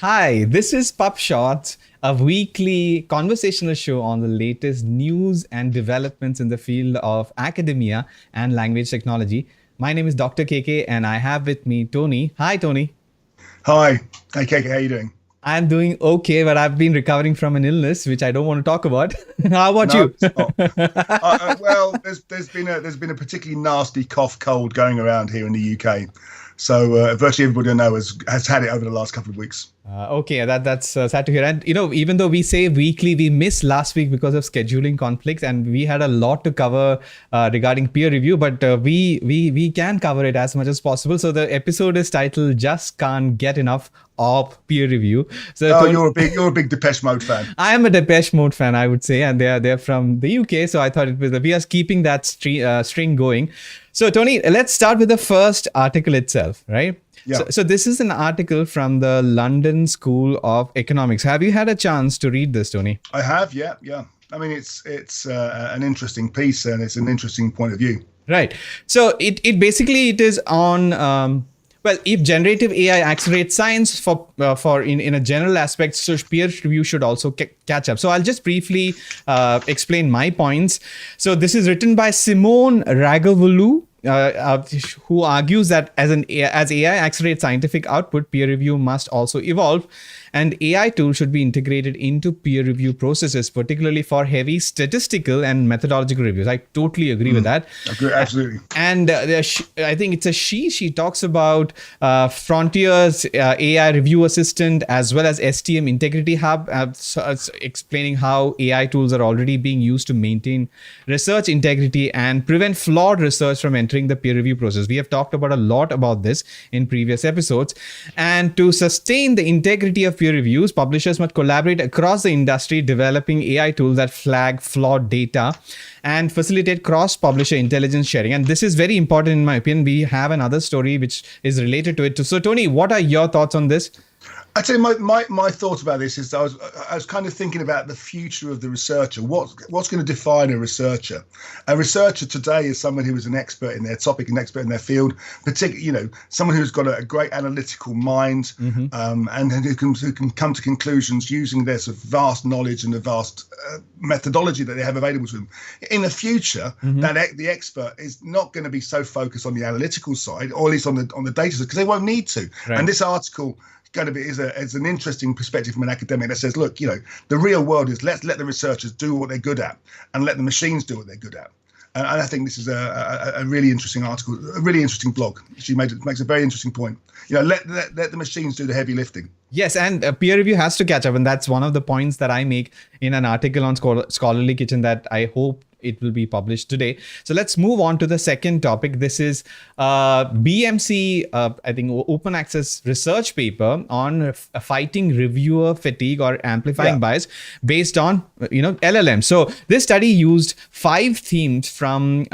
Hi, this is PubShorts, a weekly conversational show on the latest news and developments in the field of academia and language technology. My name is Dr. KK and I have with me Tony. Hi, Tony. Hi. Hey, KK, how you doing? I'm doing okay, but I've been recovering from an illness, which I don't want to talk about. How about No, you? it's not. Well, there's been a particularly nasty cough cold going around here in the UK. So virtually everybody I know has had it over the last couple of weeks. Okay, that's sad to hear. And even though we say weekly, we missed last week because of scheduling conflicts, and we had a lot to cover regarding peer review. But we can cover it as much as possible. So the episode is titled "Just Can't Get Enough of Peer Review." So Oh, you're a big Depeche Mode fan. I am a Depeche Mode fan, I would say, and they're from the UK. So I thought we are keeping that string going. So Tony, let's start with the first article itself, right? Yeah. So this is an article from the London School of Economics. Have you had a chance to read this, Tony? I have, yeah. I mean, it's an interesting piece and it's an interesting point of view. Right. So it basically it is on well, if generative AI accelerates science for in a general aspect, so peer review should also catch up. So I'll just briefly explain my points. So this is written by Simone Ragavulu, who argues that as AI accelerates scientific output, peer review must also evolve, and AI tools should be integrated into peer review processes, particularly for heavy statistical and methodological reviews. I totally agree with that. Agree, absolutely. And I think it's a she. She talks about Frontier's AI review assistant as well as STM Integrity Hub, explaining how AI tools are already being used to maintain research integrity and prevent flawed research from entering the peer review process. We have talked about a lot about this in previous episodes. And to sustain the integrity of peer reviews, publishers must collaborate across the industry, developing AI tools that flag flawed data and facilitate cross-publisher intelligence sharing. And this is very important in my opinion. We have another story which is related to it. So Tony, what are your thoughts on this? I'd say my thought about this is I was kind of thinking about the future of the researcher. What's going to define a researcher? A researcher today is someone who is an expert in their topic, an expert in their field, particularly someone who's got a great analytical mind, and who can come to conclusions using their sort of vast knowledge and the vast methodology that they have available to them. In the future, the expert is not going to be so focused on the analytical side, or at least on the data side, because they won't need to. Right. And this article is an interesting perspective from an academic that says, look, the real world is let's let the researchers do what they're good at and let the machines do what they're good at. And I think this is a really interesting article, a really interesting blog. She makes a very interesting point. Let the machines do the heavy lifting. Yes, and peer review has to catch up, and that's one of the points that I make in an article on Scholarly Kitchen that I hope it will be published today. So let's move on to the second topic. This is BMC, I think, open access research paper on fighting reviewer fatigue or amplifying bias based on LLM. So this study used 5 themes from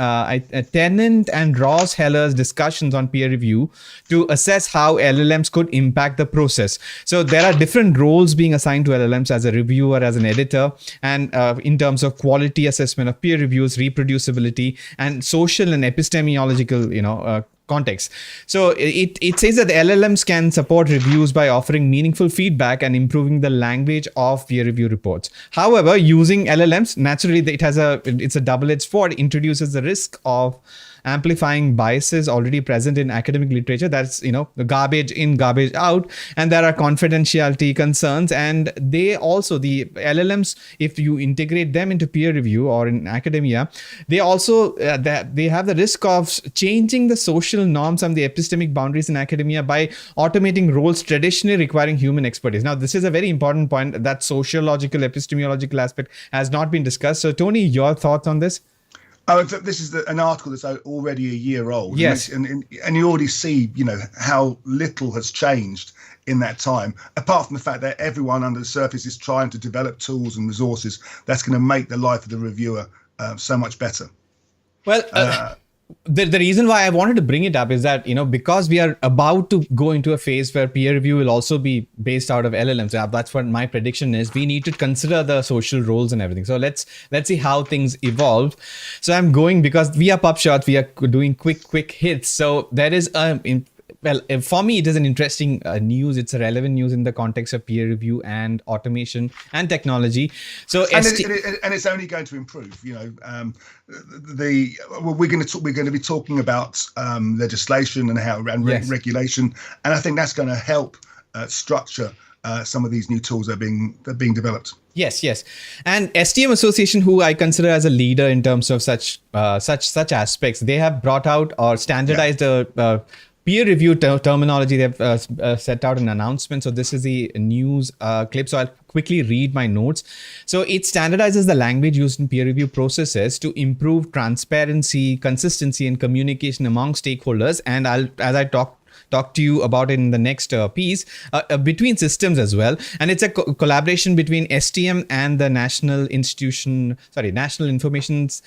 Tennant and Ross Heller's discussions on peer review to assess how LLMs could impact the process. So there are different roles being assigned to LLMs as a reviewer, as an editor, and in terms of quality assessment of peer reviews, reproducibility, and social and epistemological, context. So it says that the LLMs can support reviews by offering meaningful feedback and improving the language of peer review reports. However, using LLMs, naturally, it's a double-edged sword, introduces the risk of amplifying biases already present in academic literature. That's the garbage in, garbage out, and there are confidentiality concerns. And the LLMs, if you integrate them into peer review or in academia, they also they have the risk of changing the social norms and the epistemic boundaries in academia by automating roles traditionally requiring human expertise. Now, this is a very important point. That sociological, epistemological aspect has not been discussed. So, Tony, your thoughts on this? This is an article that's already a year old. Yes, and you already see, how little has changed in that time, apart from the fact that everyone under the surface is trying to develop tools and resources that's going to make the life of the reviewer so much better. Well, the reason why I wanted to bring it up is that, because we are about to go into a phase where peer review will also be based out of LLMs. That's what my prediction is. We need to consider the social roles and everything. So let's see how things evolve. So I'm going, because we are PubShorts, we are doing quick hits. So there is well, for me, it is an interesting news. It's a relevant news in the context of peer review and automation and technology. So, and it's only going to improve. We're going to be talking about legislation and how and Yes. regulation, and I think that's going to help structure some of these new tools that are being developed. Yes, yes, and STM Association, who I consider as a leader in terms of such aspects, they have brought out or standardized a peer review terminology. They've set out an announcement. So this is the news clip. So I'll quickly read my notes. So it standardizes the language used in peer review processes to improve transparency, consistency, and communication among stakeholders. And as I talk to you about it in the next piece, between systems as well. And it's a collaboration between STM and the National Information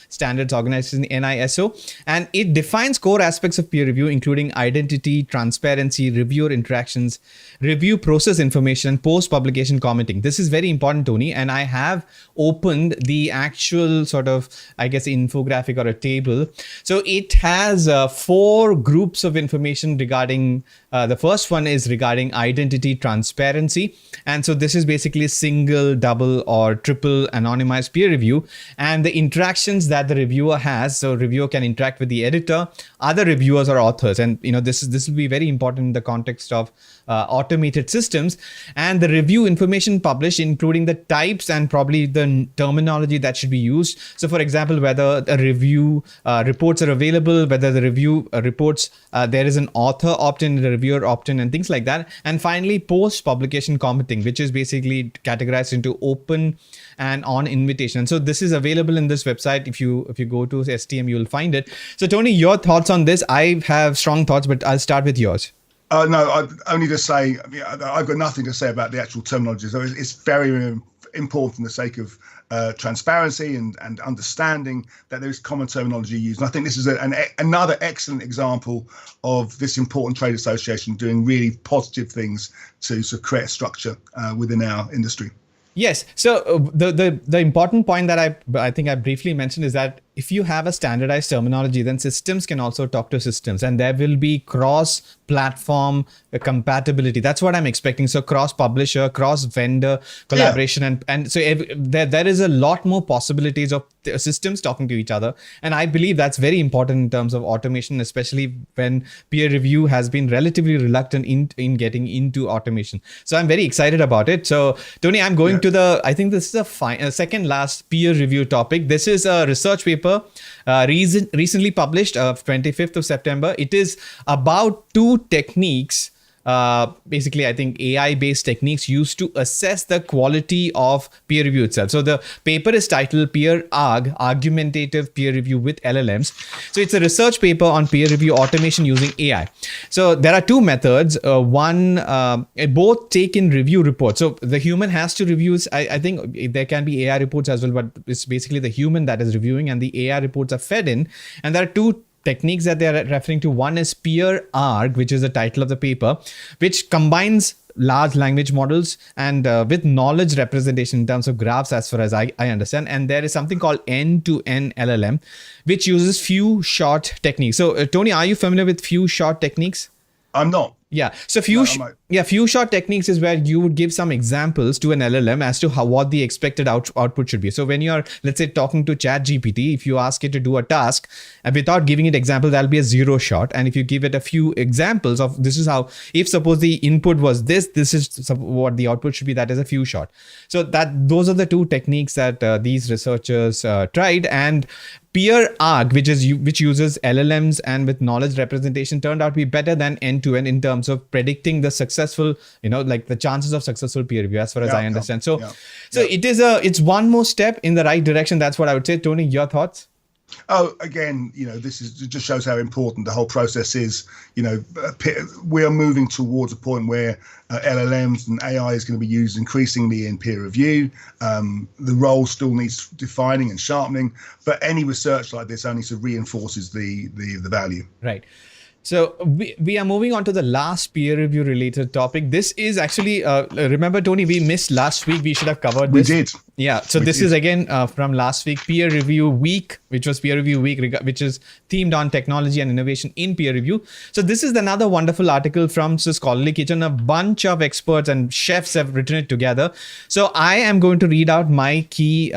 Standards Organization, NISO. And it defines core aspects of peer review, including identity, transparency, reviewer interactions, review process information, and post-publication commenting. This is very important, Tony. And I have opened the actual sort of, I guess, infographic or a table. So it has 4 groups of information regarding the first one is regarding identity transparency. And so this is basically single, double, or triple anonymized peer review and the interactions that the reviewer has. So reviewer can interact with the editor, other reviewers, or authors. And this will be very important in the context of automated systems. And the review information published, including the types and probably the terminology that should be used. So for example, whether a review reports are available, whether the review reports there is an author opt-in, the reviewer opt-in, and things like that. And finally, post-publication commenting, which is basically categorized into open and on invitation. And so this is available in this website. If you go to STM, you will find it. So Tony, your thoughts on this? I have strong thoughts, but I'll start with yours. No, I only to say I've got nothing to say about the actual terminology. So it's very important for the sake of transparency and understanding that there is common terminology used. And I think this is another excellent example of this important trade association doing really positive things to create a structure within our industry. Yes. So the important point that I think I briefly mentioned is that if you have a standardized terminology, then systems can also talk to systems, and there will be cross-platform compatibility. That's what I'm expecting. So cross-publisher, cross-vendor collaboration, and so there is a lot more possibilities of systems talking to each other. And I believe that's very important in terms of automation, especially when peer review has been relatively reluctant in getting into automation. So I'm very excited about it. So Tony, I'm going to I think this is a second last peer review topic. This is a research paper recently published, 25th of September. It is about 2 techniques, basically, I think AI-based techniques used to assess the quality of peer review itself. So the paper is titled Argumentative Peer Review with LLMs. So it's a research paper on peer review automation using AI. So there are 2 methods. Both take in review reports. So the human has to review. I think there can be AI reports as well, but it's basically the human that is reviewing, and the AI reports are fed in. And there are 2 techniques that they are referring to. One is peer arg, which is the title of the paper, which combines large language models and with knowledge representation in terms of graphs, as far as I understand. And there is something called end-to-end LLM, which uses few shot techniques. So Tony, are you familiar with few shot techniques? I'm not. Yeah. So few shot techniques is where you would give some examples to an LLM as to what the expected output should be. So when you're, let's say, talking to ChatGPT, if you ask it to do a task and without giving it example, that'll be a 0 shot. And if you give it a few examples of this is how, if suppose the input was this is what the output should be, that is a few shot. So those are the 2 techniques that these researchers tried. And peer arg, which uses LLMs and with knowledge representation, turned out to be better than end-to-end in terms of predicting the successful, like the chances of successful peer review, as far as I understand. It's one more step in the right direction. That's what I would say. Tony, your thoughts? Oh, again, this just shows how important the whole process is. We are moving towards a point where LLMs and AI is going to be used increasingly in peer review. The role still needs defining and sharpening, but any research like this only reinforces the value. Right. So we are moving on to the last peer review related topic. This is actually, remember, Tony, we missed last week. We should have covered this. We did. Yeah. So this is again from last week, peer review week, which was peer review week, which is themed on technology and innovation in peer review. So this is another wonderful article from the Scholarly Kitchen. A bunch of experts and chefs have written it together. So I am going to read out my key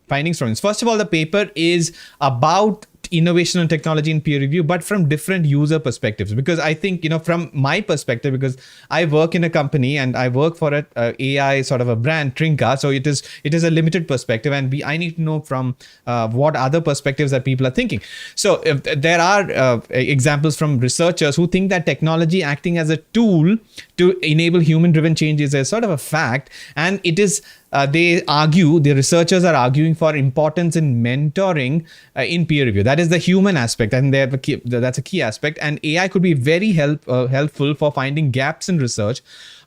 findings from this. First of all, the paper is about innovation and technology in peer review, but from different user perspectives. Because I think, from my perspective, because I work in a company and I work for a AI sort of a brand, Trinka. So it is a limited perspective, and I need to know from what other perspectives that people are thinking. So if there are examples from researchers who think that technology acting as a tool to enable human-driven change is a sort of a fact, and it is. The researchers are arguing for importance in mentoring in peer review. That is the human aspect, and that's a key aspect. And AI could be very helpful for finding gaps in research,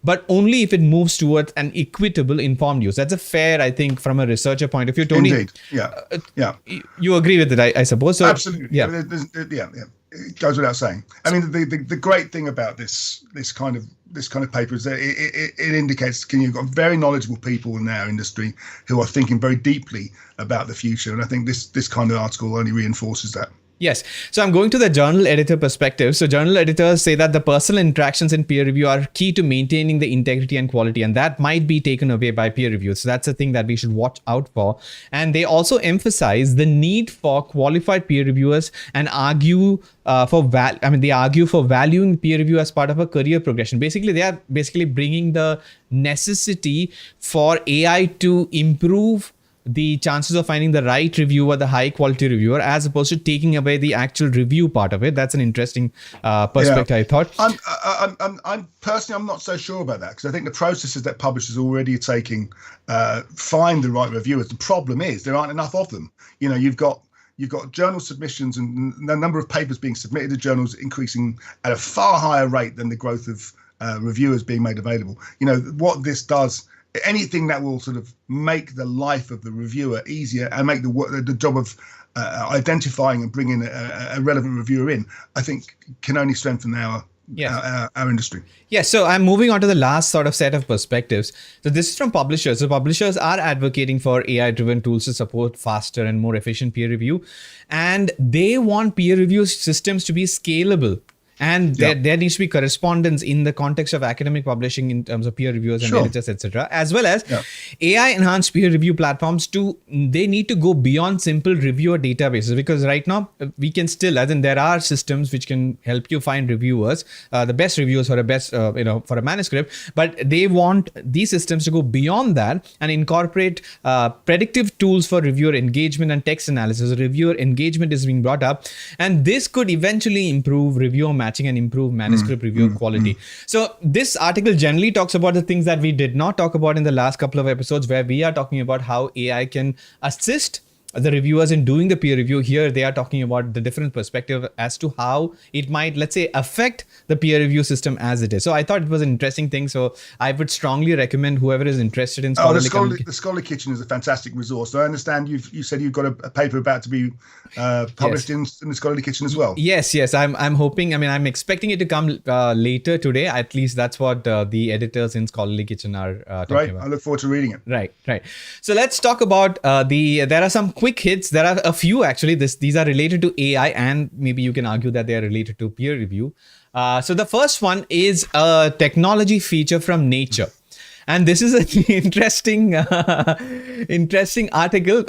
but only if it moves towards an equitable, informed use. That's a fair, I think, from a researcher point of view. Tony, indeed, yeah. You agree with it, I suppose. So, absolutely, yeah. It goes without saying. I mean, the great thing about this kind of paper is that it indicates you've got very knowledgeable people in our industry who are thinking very deeply about the future, and I think this kind of article only reinforces that. Yes. So I'm going to the journal editor perspective. So journal editors say that the personal interactions in peer review are key to maintaining the integrity and quality, and that might be taken away by peer review. So that's a thing that we should watch out for. And they also emphasize the need for qualified peer reviewers and argue they argue for valuing peer review as part of a career progression. Basically, they are bringing the necessity for AI to improve the chances of finding the right reviewer, the high quality reviewer, as opposed to taking away the actual review part of it. That's an interesting perspective, I thought. I'm personally, I'm not so sure about that, because I think the processes that publishers already are taking find the right reviewers. The problem is there aren't enough of them. You've got journal submissions, and the number of papers being submitted to journals increasing at a far higher rate than the growth of reviewers being made available. What this does, anything that will sort of make the life of the reviewer easier and make the job of identifying and bringing a relevant reviewer in, I think can only strengthen our industry. Yeah, so I'm moving on to the last sort of set of perspectives. So this is from publishers. So publishers are advocating for AI-driven tools to support faster and more efficient peer review, and they want peer review systems to be scalable. And there needs to be correspondence in the context of academic publishing in terms of peer reviewers and editors, etc., as well as AI-enhanced peer review platforms. They need to go beyond simple reviewer databases, because right now we can still, there are systems which can help you find reviewers, the best reviewers for for a manuscript, but they want these systems to go beyond that and incorporate predictive tools for reviewer engagement and text analysis. Reviewer engagement is being brought up, and this could eventually improve reviewer matching and improve manuscript review quality. So this article generally talks about the things that we did not talk about in the last couple of episodes, where we are talking about how AI can assist the reviewers in doing the peer review. Here they are talking about the different perspective as to how it might, let's say, affect the peer review system as it is. So I thought it was an interesting thing. So I would strongly recommend whoever is interested in the Scholarly Kitchen is a fantastic resource. So I understand you said you've got a paper about to be published in the Scholarly Kitchen as well. Yes. I'm hoping. I'm expecting it to come later today. At least that's what the editors in Scholarly Kitchen are talking about. I look forward to reading it. Right. So let's talk about there are some quick hits. There are a few actually. These are related to AI, and maybe you can argue that they are related to peer review. So the first one is a technology feature from Nature. And this is an interesting article.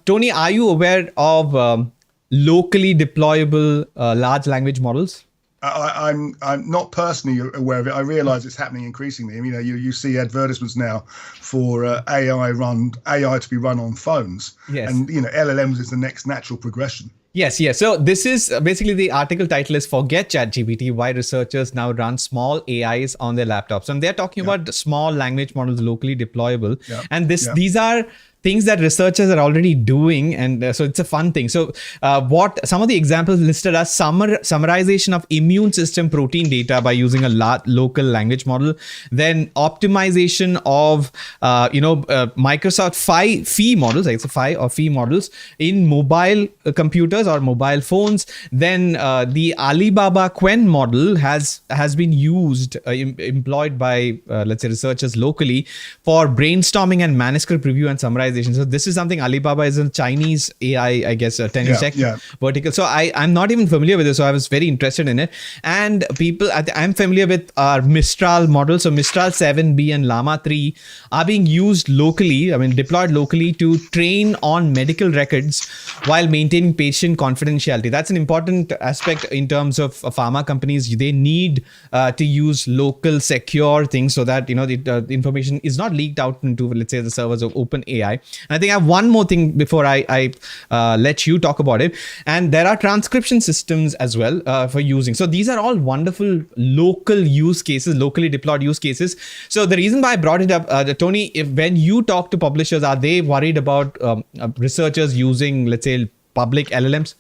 Tony, are you aware of locally deployable large language models? I'm not personally aware of it. I realize it's happening increasingly. You see advertisements now for AI to be run on phones. Yes. And LLMs is the next natural progression. Yes. So this is basically, the article title is "Forget ChatGPT: Why Researchers Now Run Small AIs on Their Laptops." And they're talking about small language models locally deployable. And these are things that researchers are already doing, and so it's a fun thing. So what some of the examples listed are summarization of immune system protein data by using a local language model, then optimization of Microsoft Phi models, like it's a Phi or Phi models in mobile computers or mobile phones. Then the Alibaba Quen model has been used, employed by let's say researchers locally for brainstorming and manuscript review and summarization. So this is something Alibaba is a Chinese AI, I guess, a tennis tech vertical. So I'm not even familiar with this, so I was very interested in it. And I'm familiar with our Mistral model. So Mistral 7B and Llama 3 are being used locally, deployed locally to train on medical records while maintaining patient confidentiality. That's an important aspect in terms of pharma companies. They need to use local secure things so that the information is not leaked out into, let's say, the servers of OpenAI. And I think I have one more thing before I let you talk about it. And there are transcription systems as well for using. So these are all wonderful local use cases, locally deployed use cases. So the reason why I brought it up, Tony, when you talk to publishers, are they worried about researchers using, let's say, public LLMs?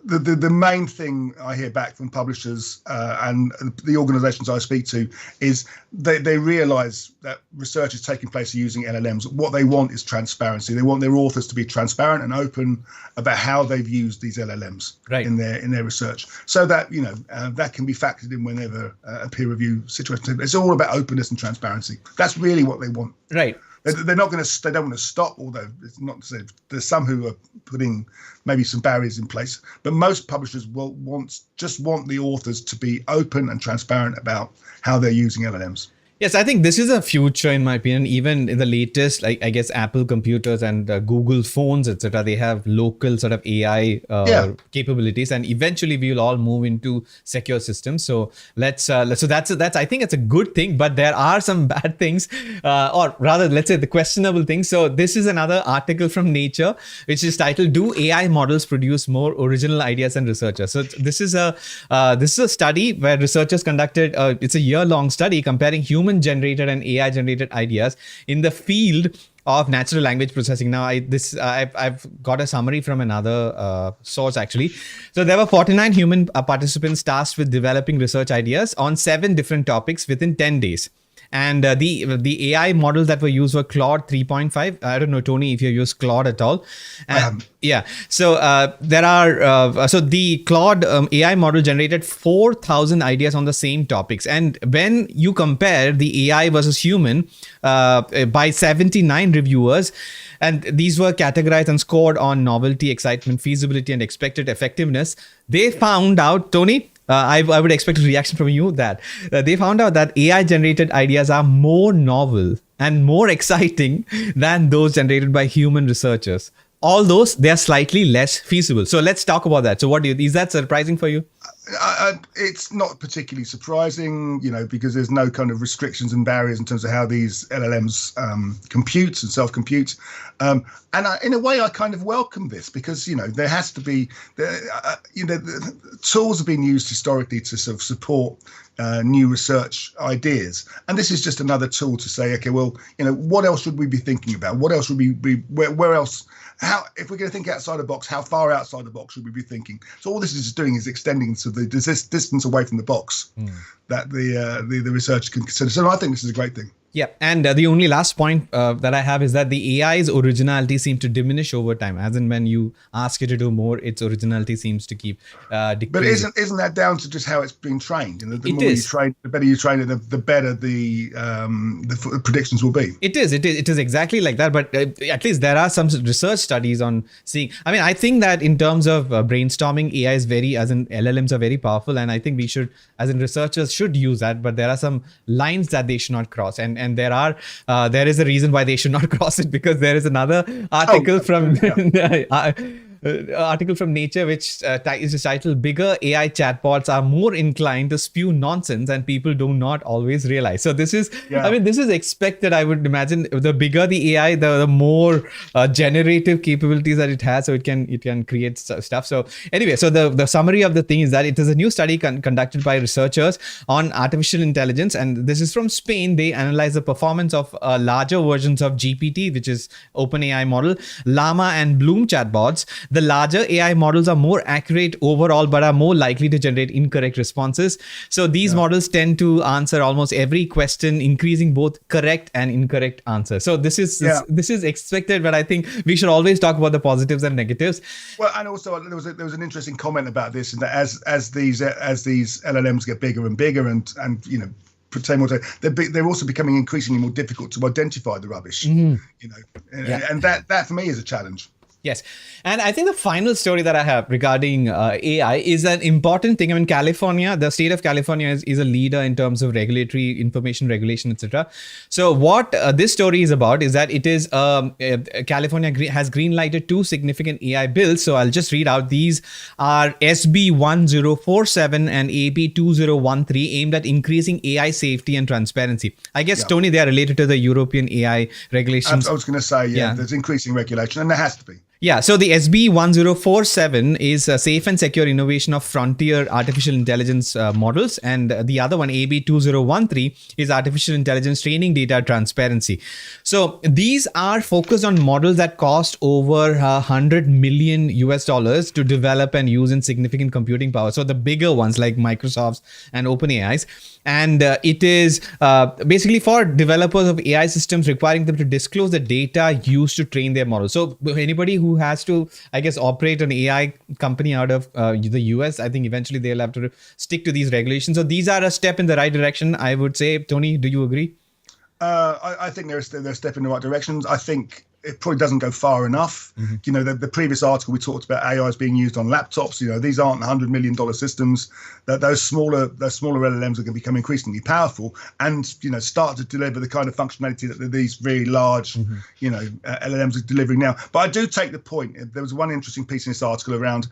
The main thing I hear back from publishers and the organizations I speak to is they realize that research is taking place using LLMs. What they want is transparency. They want their authors to be transparent and open about how they've used these LLMs in their research, so that that can be factored in whenever a peer review situation. It's all about openness and transparency. That's really what they want. Right. They're not going to. They don't want to stop. Although it's not to say there's some who are putting maybe some barriers in place, but most publishers will just want the authors to be open and transparent about how they're using LLMs. Yes, I think this is a future, in my opinion. Even in the latest, I guess, Apple computers and Google phones, etc., they have local sort of AI capabilities, and eventually we will all move into secure systems. So that's I think it's a good thing, but there are some bad things, or rather, let's say the questionable things. So this is another article from Nature, which is titled "Do AI Models Produce More Original Ideas Than Researchers?" So this is a study where researchers conducted. It's a year-long study comparing human-generated and AI-generated ideas in the field of natural language processing. Now, I've got a summary from another source actually. So there were 49 human participants tasked with developing research ideas on 7 different topics within 10 days. And the AI models that were used were Claude 3.5. I don't know, Tony, if you use Claude at all. Yeah. So there are so the Claude AI model generated 4,000 ideas on the same topics. And when you compare the AI versus human by 79 reviewers, and these were categorized and scored on novelty, excitement, feasibility, and expected effectiveness, they found out, Tony, I would expect a reaction from you that they found out that AI generated ideas are more novel and more exciting than those generated by human researchers. Although they are slightly less feasible. So let's talk about that. So is that surprising for you? It's not particularly surprising, because there's no kind of restrictions and barriers in terms of how these LLMs compute and self-compute. And in a way, I kind of welcome this because, there has to be, the tools have been used historically to sort of support new research ideas. And this is just another tool to say, okay, well, what else should we be thinking about? What else would we be, where else? If we're going to think outside the box, how far outside the box should we be thinking? So all this is doing is extending to the distance away from the box that the researcher can consider. So I think this is a great thing. Yeah, and the only last point that I have is that the AI's originality seems to diminish over time. As in, when you ask it to do more, its originality seems to keep decreasing. But isn't that down to just how it's been trained? The more you train, the better you train it, the better the predictions will be. It is exactly like that. But at least there are some research studies on seeing. I mean, I think that in terms of brainstorming, AI is LLMs are very powerful, and I think we should, as in researchers, should use that. But there are some lines that they should not cross, and there is a reason why they should not cross it, because there is another article from article from Nature, which is titled "Bigger AI Chatbots Are More Inclined to Spew Nonsense and People Do Not Always Realize." So this is, this is expected. I would imagine the bigger the AI, the more generative capabilities that it has, so it can create stuff. So anyway, so the summary of the thing is that it is a new study conducted by researchers on artificial intelligence, and this is from Spain. They analyze the performance of larger versions of GPT, which is OpenAI model, Llama, and Bloom chatbots. The larger AI models are more accurate overall, but are more likely to generate incorrect responses. So these models tend to answer almost every question, increasing both correct and incorrect answers. So this is expected, but I think we should always talk about the positives and negatives. Well, and also there was an interesting comment about this, and that as these LLMs get bigger and bigger, and they're also becoming increasingly more difficult to identify the rubbish. And that for me is a challenge. Yes. And I think the final story that I have regarding AI is an important thing. I mean, California, the state of California is a leader in terms of regulatory information regulation, etc. So what this story is about is that it is California has greenlighted 2 significant AI bills. So I'll just read out. These are SB 1047 and AB 2013, aimed at increasing AI safety and transparency. I guess, Tony, they are related to the European AI regulations. I was going to say, there's increasing regulation, and there has to be. Yeah, so the SB 1047 is a safe and secure innovation of frontier artificial intelligence models. And the other one, AB 2013, is artificial intelligence training data transparency. So these are focused on models that cost over $100 million to develop and use in significant computing power. So the bigger ones like Microsoft's and OpenAI's. And it is basically for developers of AI systems, requiring them to disclose the data used to train their models. So anybody who has to, I guess, operate an AI company out of the US, I think eventually they'll have to stick to these regulations. So these are a step in the right direction, I would say. Tony, do you agree? I think they're a step in the right direction. I think it probably doesn't go far enough. The previous article we talked about AI is being used on laptops. These aren't $100 million systems. That those smaller LLMs are going to become increasingly powerful and start to deliver the kind of functionality that these really large LLMs are delivering now. But I do take the point. There was one interesting piece in this article around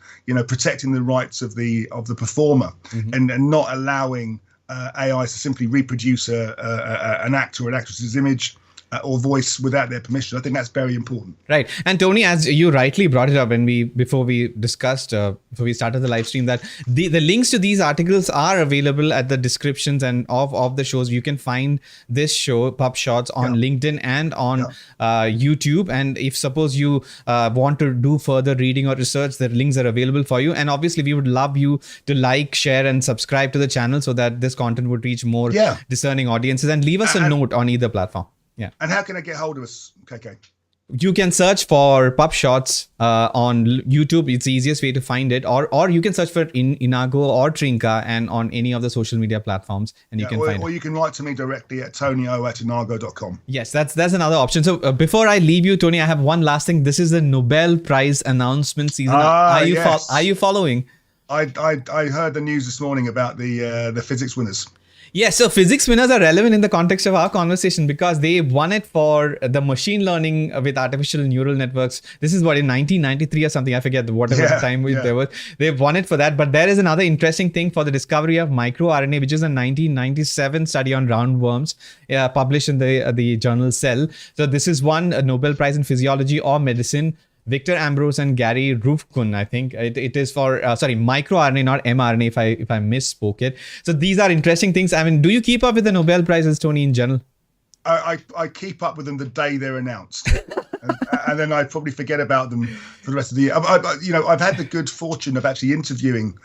protecting the rights of the performer and not allowing AI to simply reproduce an actor or an actress's image or voice without their permission. I think that's very important. Right. And Tony, as you rightly brought it up before we started the live stream, that the links to these articles are available at the descriptions and of the shows. You can find this show, PubShorts, on LinkedIn and on YouTube. And if suppose you want to do further reading or research, the links are available for you. And obviously, we would love you to like, share, and subscribe to the channel so that this content would reach more discerning audiences. And leave us a note on either platform. Yeah. And how can I get hold of us, KK? You can search for PubShorts on YouTube. It's the easiest way to find it. Or you can search for Inago or Trinka and on any of the social media platforms, and you can find it. Or you can write to me directly at tonyo@inago.com. Yes, that's another option. So before I leave you, Tony, I have one last thing. This is the Nobel Prize announcement season. Are you following? I heard the news this morning about the physics winners. Yes, so physics winners are relevant in the context of our conversation because they won it for the machine learning with artificial neural networks. This is what, in 1993 or something, I forget whatever time there was. They won it for that. But there is another interesting thing for the discovery of microRNA, which is a 1997 study on roundworms published in the journal Cell. So this is won a Nobel Prize in Physiology or Medicine. Victor Ambrose and Gary Ruvkun, I think it is for microRNA, not mRNA, if I misspoke it. So these are interesting things. I mean, do you keep up with the Nobel Prizes, Tony, in general? I keep up with them the day they're announced, and then I probably forget about them for the rest of the year. I've had the good fortune of actually interviewing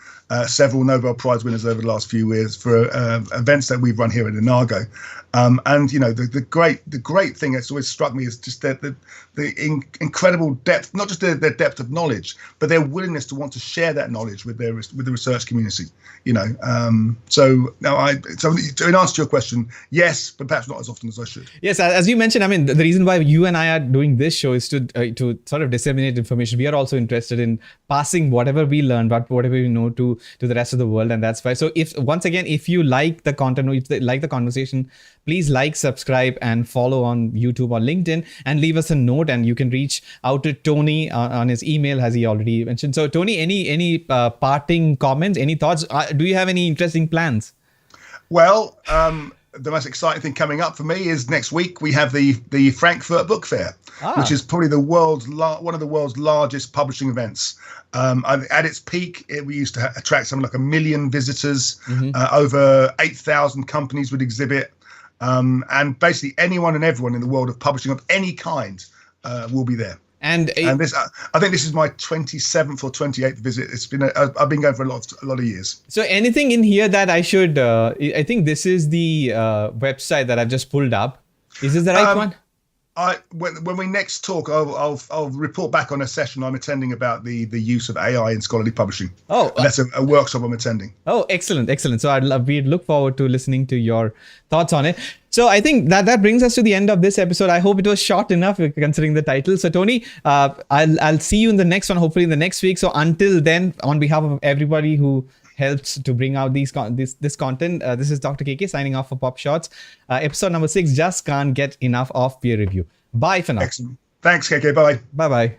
several Nobel Prize winners over the last few years for events that we've run here at Inago. The great thing that's always struck me is just the incredible depth, not just their depth of knowledge, but their willingness to want to share that knowledge with the research community. So in answer to your question, yes, but perhaps not as often as I should. Yes, as you mentioned, I mean, the reason why you and I are doing this show is to sort of disseminate information. We are also interested in passing whatever we learn, but whatever we know to the rest of the world, and that's why. So if you like the content, or if you like the conversation, please like, subscribe, and follow on YouTube or LinkedIn, and leave us a note. And you can reach out to Tony on his email, as he already mentioned. So Tony, any parting comments, any thoughts? Do you have any interesting plans? Well, the most exciting thing coming up for me is next week we have the Frankfurt Book Fair, which is probably one of the world's largest publishing events. At its peak, we used to attract something like 1 million visitors. Over 8,000 companies would exhibit, and basically anyone and everyone in the world of publishing of any kind will be there. And this, I think this is my 27th or 28th visit. It's been I've been going for a lot of years. So anything in here that I should? I think this is the website that I've just pulled up. Is this the right one? When we next talk, I'll report back on a session I'm attending about the use of AI in scholarly publishing. And that's a workshop I'm attending. Oh, excellent. So we'd look forward to listening to your thoughts on it. So I think that brings us to the end of this episode. I hope it was short enough considering the title. So Tony, I'll see you in the next one, hopefully in the next week. So until then, on behalf of everybody who helps to bring out this content, this is Dr. KK signing off for PubShorts. Episode number 6 just can't get enough of peer review. Bye for now. Excellent. Thanks, KK. Bye. Bye-bye.